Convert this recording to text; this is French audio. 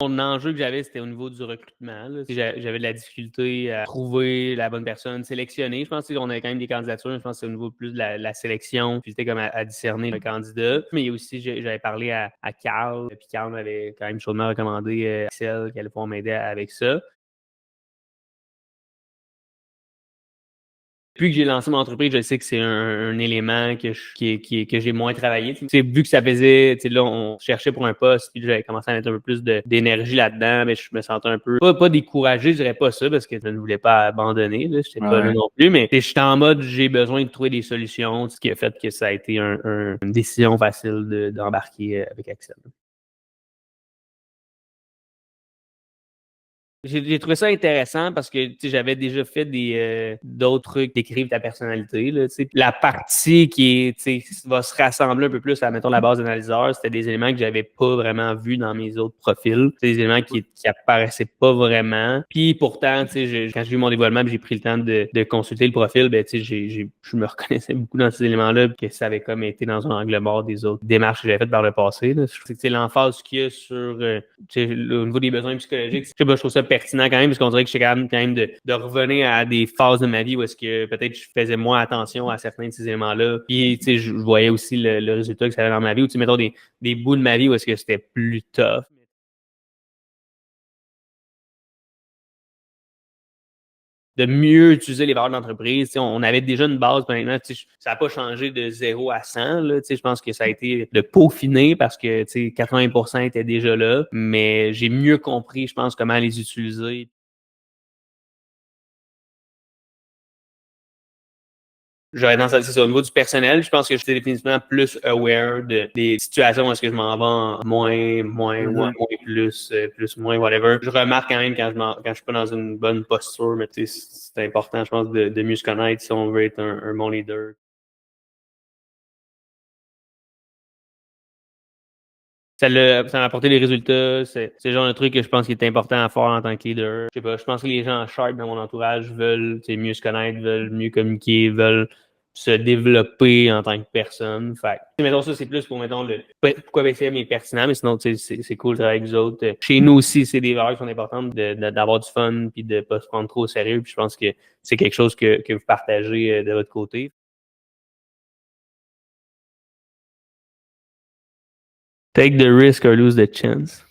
Mon enjeu que j'avais, c'était au niveau du recrutement, là. J'avais de la difficulté à trouver la bonne personne, sélectionner. Je pense qu'on avait quand même des candidatures, je pense que c'est au niveau plus de la sélection, puis c'était comme à discerner le candidat. Mais aussi, j'avais parlé à Carl, puis Carl m'avait quand même chaudement recommandé Axel, qui allait pouvoir m'aider avec ça. Depuis que j'ai lancé mon entreprise, je sais que c'est un élément que j'ai moins travaillé. T'sais, vu que ça faisait, là, on cherchait pour un poste, puis j'avais commencé à mettre un peu plus d'énergie là-dedans, mais je me sentais un peu, pas découragé, je dirais pas ça, parce que je ne voulais pas abandonner, là, j'étais pas là non plus, mais j'étais en mode, j'ai besoin de trouver des solutions, ce qui a fait que ça a été une décision facile d'embarquer avec Axel. J'ai trouvé ça intéressant parce que j'avais déjà fait d'autres trucs décrivent ta personnalité. Là, la partie qui est va se rassembler un peu plus à mettons la base d'analyseur, c'était des éléments que j'avais pas vraiment vus dans mes autres profils. C'est des éléments qui apparaissaient pas vraiment. Puis pourtant, quand j'ai eu mon dévoilement, j'ai pris le temps de consulter le profil, ben je me reconnaissais beaucoup dans ces éléments-là, que ça avait comme été dans un angle mort des autres démarches que j'avais faites par le passé. Là. C'est l'emphase qu'il y a sur au niveau des besoins psychologiques. Je trouve ça pertinent quand même, parce qu'on dirait que j'étais capable quand même de revenir à des phases de ma vie où est-ce que peut-être je faisais moins attention à certains de ces éléments-là. Puis, je voyais aussi le résultat que ça avait dans ma vie, ou mettons des bouts de ma vie où est-ce que c'était plus tough. De mieux utiliser les valeurs de l'entreprise. On avait déjà une base, maintenant, ça n'a pas changé de 0 à 100. Là, je pense que ça a été de peaufiner parce que 80% étaient déjà là, mais j'ai mieux compris, je pense, comment les utiliser. J'aurais tendance à dire ça au niveau du personnel. Je pense que j'étais définitivement plus aware des situations où est-ce que je m'en vais en moins, plus, moins, whatever. Je remarque quand même quand je suis pas dans une bonne posture, mais c'est important, je pense, de mieux se connaître si on veut être un bon leader. Ça m'a apporté des résultats. C'est le genre de truc que je pense qu'il est important à faire en tant que leader. Je sais pas, je pense que les gens sharp dans mon entourage veulent mieux se connaître, veulent mieux communiquer, veulent se développer en tant que personne. Fait mettons ça, c'est plus pour, mettons, pourquoi BCM est pertinent, mais sinon, c'est cool de travailler avec vous autres. Chez nous aussi, c'est des valeurs qui sont importantes d'avoir du fun puis de pas se prendre trop au sérieux. Puis je pense que c'est quelque chose que vous partagez de votre côté. Take the risk or lose the chance.